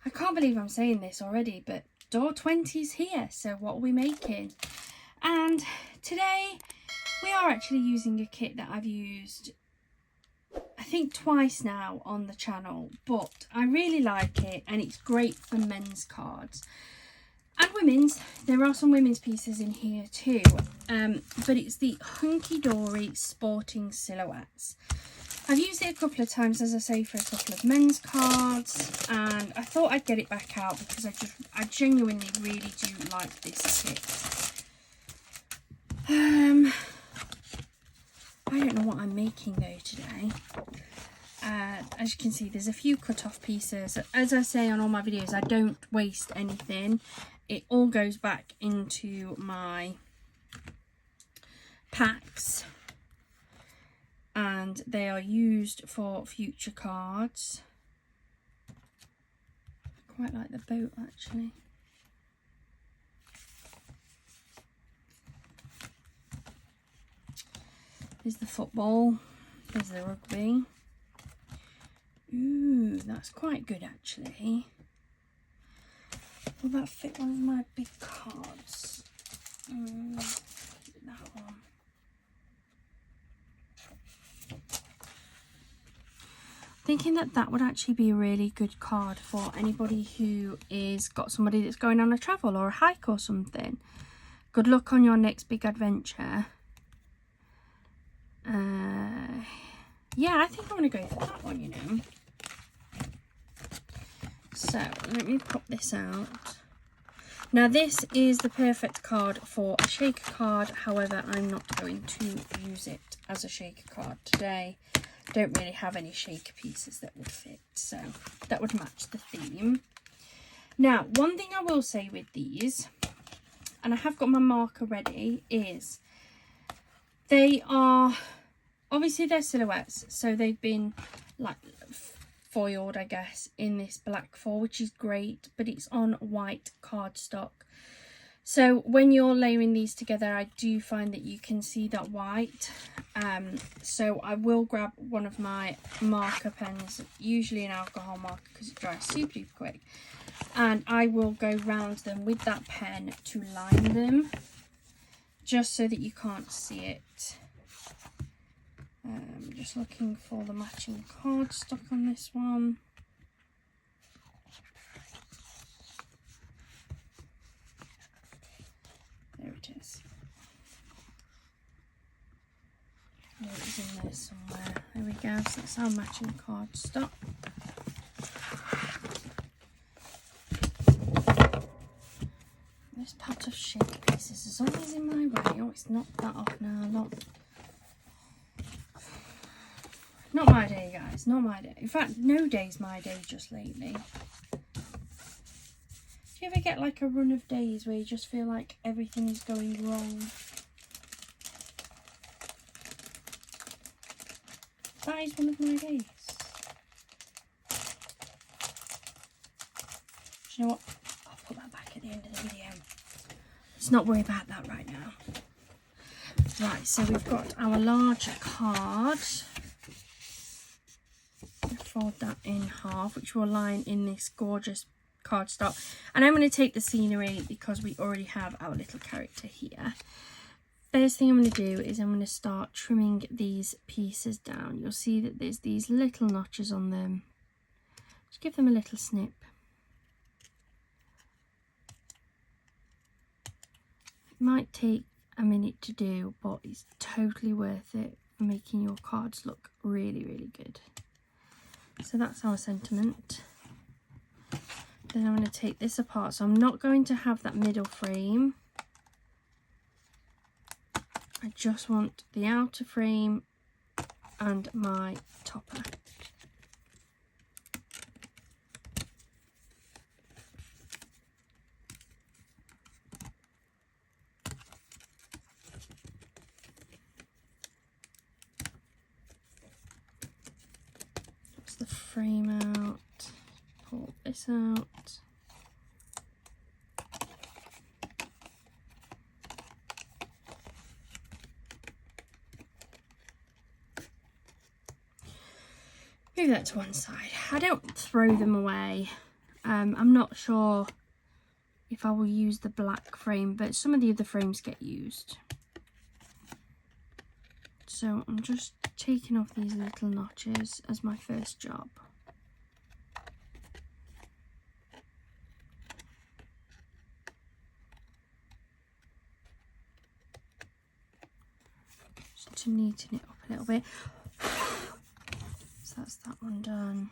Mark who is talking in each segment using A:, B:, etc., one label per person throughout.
A: I can't believe I'm saying this already, but door 20 is here. So what are we making? And today we are actually using a kit that I've used, I think, twice now on the channel, but I really like it and it's great for men's cards and women's. There are some women's pieces in here too, but it's the Hunky Dory Sporting Silhouettes. I've used it a couple of times, as I say, for a couple of men's cards, and I thought I'd get it back out because I genuinely really do like this kit. I don't know what I'm making though today. As you can see, there's a few cut off pieces. As I say on all my videos, I don't waste anything. It all goes back into my packs, and they are used for future cards. I quite like the boat actually. There's the football, there's the rugby. Ooh, that's quite good actually. Will that fit one of my big cards? That one. Thinking that would actually be a really good card for anybody who is got somebody that's going on a travel or a hike or something. Good luck on your next big adventure. Yeah, I think I'm going to go for that one, you know. So let me pop this out. Now this is the perfect card for a shaker card, however I'm not going to use it as a shaker card today. Don't really have any shaker pieces that would fit, so that would match the theme. Now, one thing I will say with these, and I have got my marker ready, is they are, obviously they're silhouettes, so they've been like foiled, I guess, in this black foil, which is great, but it's on white cardstock. So when you're layering these together, I do find that you can see that white. So I will grab one of my marker pens, usually an alcohol marker because it dries super duper quick, and I will go round them with that pen to line them, just so that you can't see it. Just looking for the matching cardstock on this one. There it is. Oh, it was in there somewhere. There we go. So that's our matching cardstock. This pot of shaker pieces is always in my way. Oh, it's knocked that off now. Not my day, guys. Not my day. In fact, no day's my day just lately. Do you ever get like a run of days where you just feel like everything is going wrong? That is one of my days. Do you know what? I'll put that back at the end of the video. Let's not worry about that right now. Right, so we've got our larger card. Fold that in half, which will line in this gorgeous cardstock, and I'm going to take the scenery because we already have our little character here. First thing I'm going to do is I'm going to start trimming these pieces down. You'll see that there's these little notches on them. Just give them a little snip. It might take a minute to do, but it's totally worth it for making your cards look really, really good. So that's our sentiment. Then I'm going to take this apart. So I'm not going to have that middle frame. I just want the outer frame and my topper. That's the frame out. Pull this out. Move that to one side. I don't throw them away. I'm not sure if I will use the black frame, but some of the other frames get used. So I'm just taking off these little notches as my first job. Just to neaten it up a little bit. So that's that one done.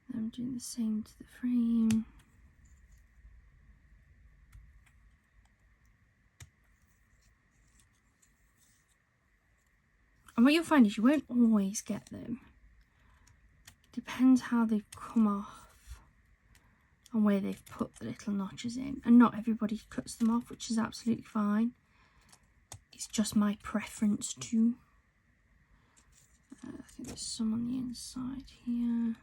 A: Then I'm doing the same to the frame. And what you'll find is you won't always get them. Depends how they've come off and where they've put the little notches in. And not everybody cuts them off, which is absolutely fine. It's just my preference too. I think there's some on the inside here.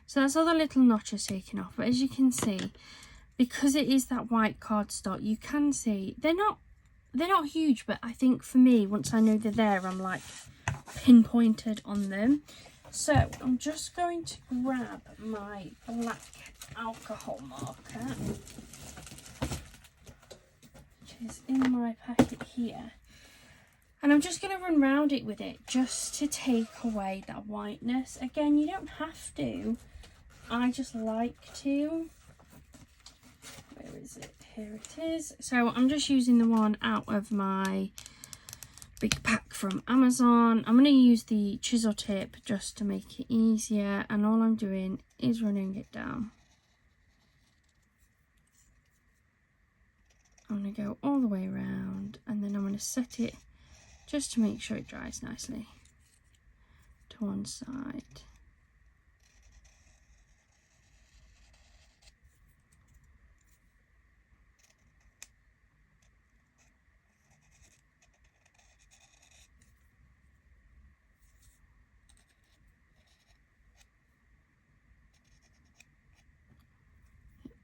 A: So that's all the little notches taken off, but as you can see, because it is that white cardstock, you can see they're not huge, but I think for me, once I know they're there, I'm like pinpointed on them. So I'm just going to grab my black alcohol marker, which is in my packet here. And I'm just going to run round it with it just to take away that whiteness. Again, you don't have to. I just like to. Where is it? Here it is. So I'm just using the one out of my big pack from Amazon. I'm going to use the chisel tip just to make it easier. And all I'm doing is running it down. I'm going to go all the way around, and then I'm going to set it just to make sure it dries nicely to one side.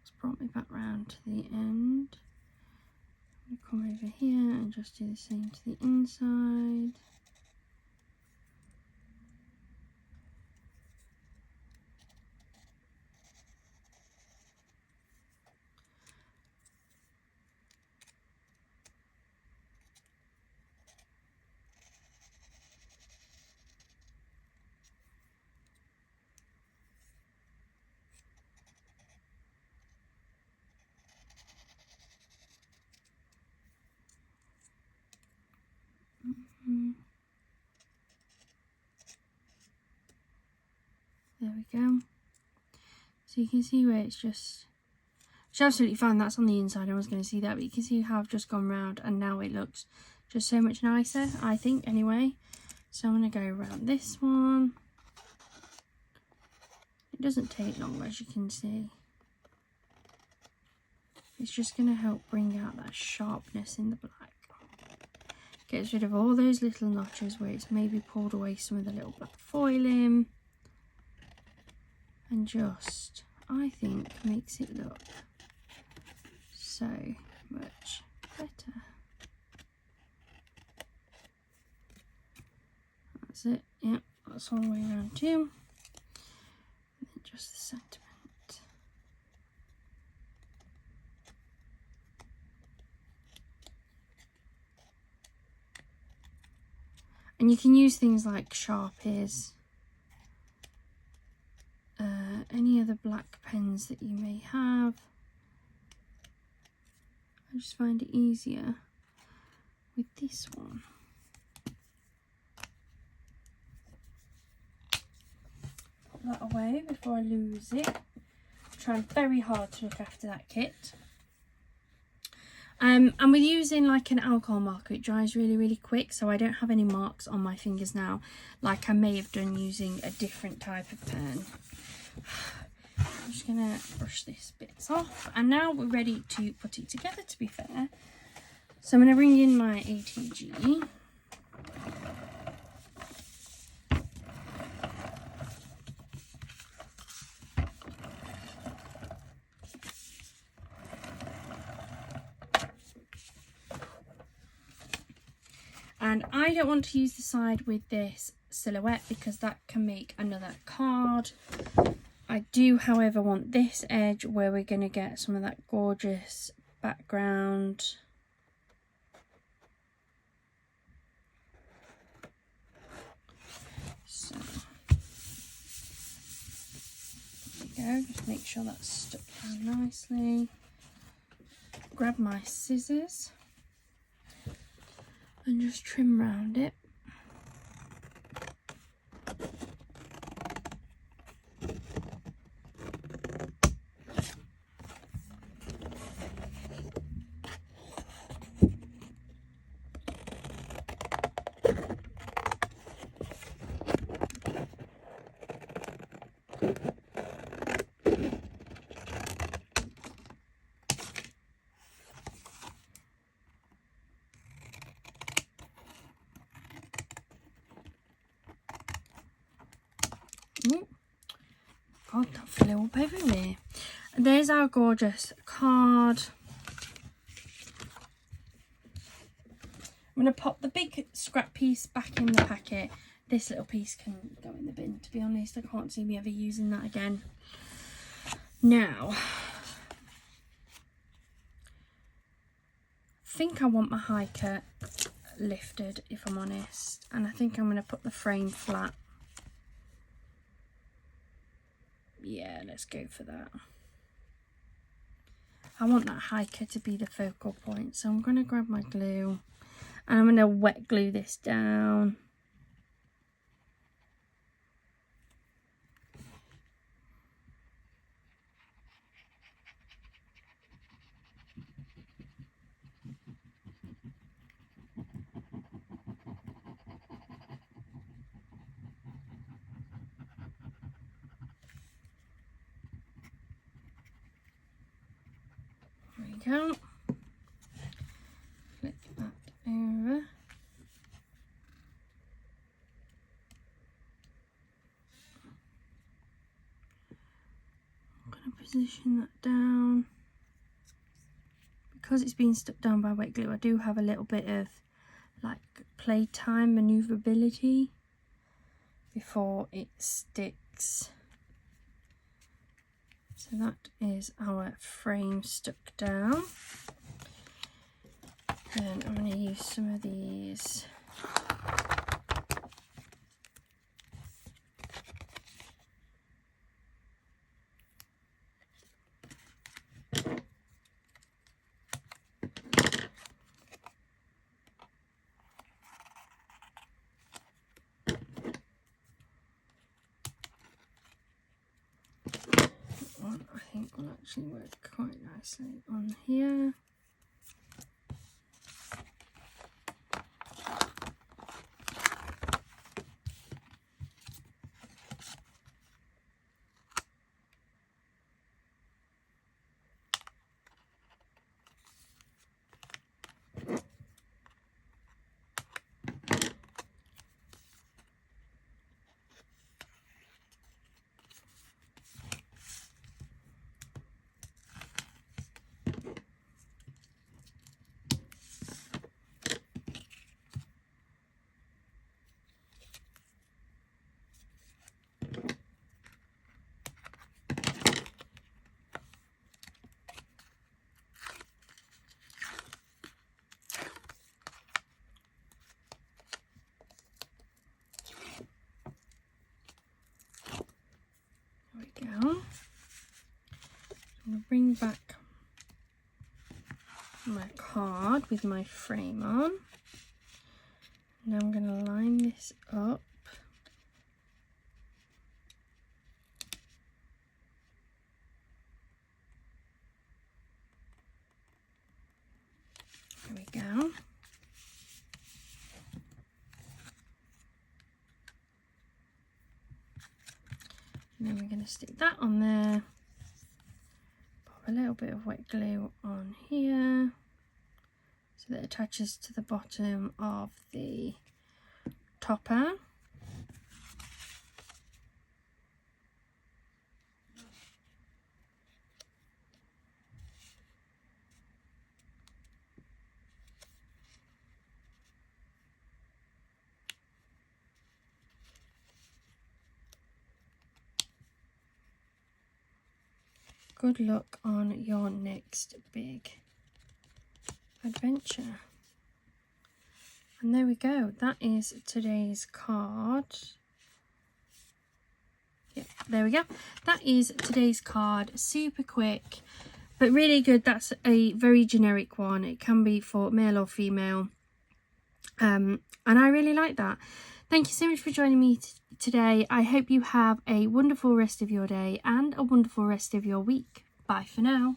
A: It's brought me back round to the end. I'm going to come over here and just do the same to the inside. There we go. So you can see where it's absolutely fine. That's on the inside. I was going to see that, but you can see how I've just gone round, and now it looks just so much nicer, I think, anyway. So I'm going to go around this one. It doesn't take long, as you can see. It's just going to help bring out that sharpness in the black. Gets rid of all those little notches where it's maybe pulled away some of the little black foiling. And just, I think, makes it look so much better. That's it. Yep, that's all the way around too. And then just the sentiment. And you can use things like Sharpies, any other black pens that you may have. I just find it easier with this one. Put that away before I lose it. I'm trying very hard to look after that kit. And we're using like an alcohol marker. It dries really, really quick, so I don't have any marks on my fingers now, like I may have done using a different type of pen. I'm just gonna brush this bits off, and now we're ready to put it together, to be fair. So I'm gonna bring in my ATG. And I don't want to use the side with this silhouette because that can make another card. I do, however, want this edge where we're going to get some of that gorgeous background. So there we go, just make sure that's stuck down nicely. Grab my scissors and just trim around it. Ooh. God, that flew up everywhere. There's our gorgeous card. I'm going to pop the big scrap piece back in the packet. This little piece can go in the bin, to be honest. I can't see me ever using that again. Now, I think I want my hiker lifted, if I'm honest. And I think I'm going to put the frame flat. Yeah, let's go for that. I want that hiker to be the focal point. So I'm going to grab my glue and I'm going to wet glue this down. There we go. Flip that over. I'm going to position that down. Because it's been stuck down by wet glue, I do have a little bit of like playtime maneuverability before it sticks. So that is our frame stuck down. Then I'm going to use some of these one. I think will actually work quite nicely on here. There we go. I'm going to bring back my card with my frame on. Now I'm going to line this up. There we go. And then we're going to stick that on there. Pop a little bit of wet glue on here so that it attaches to the bottom of the topper. Good luck on your next big adventure. And there we go. That is today's card. Yeah, there we go. That is today's card. Super quick, but really good. That's a very generic one. It can be for male or female. And I really like that. Thank you so much for joining me today. I hope you have a wonderful rest of your day and a wonderful rest of your week. Bye for now.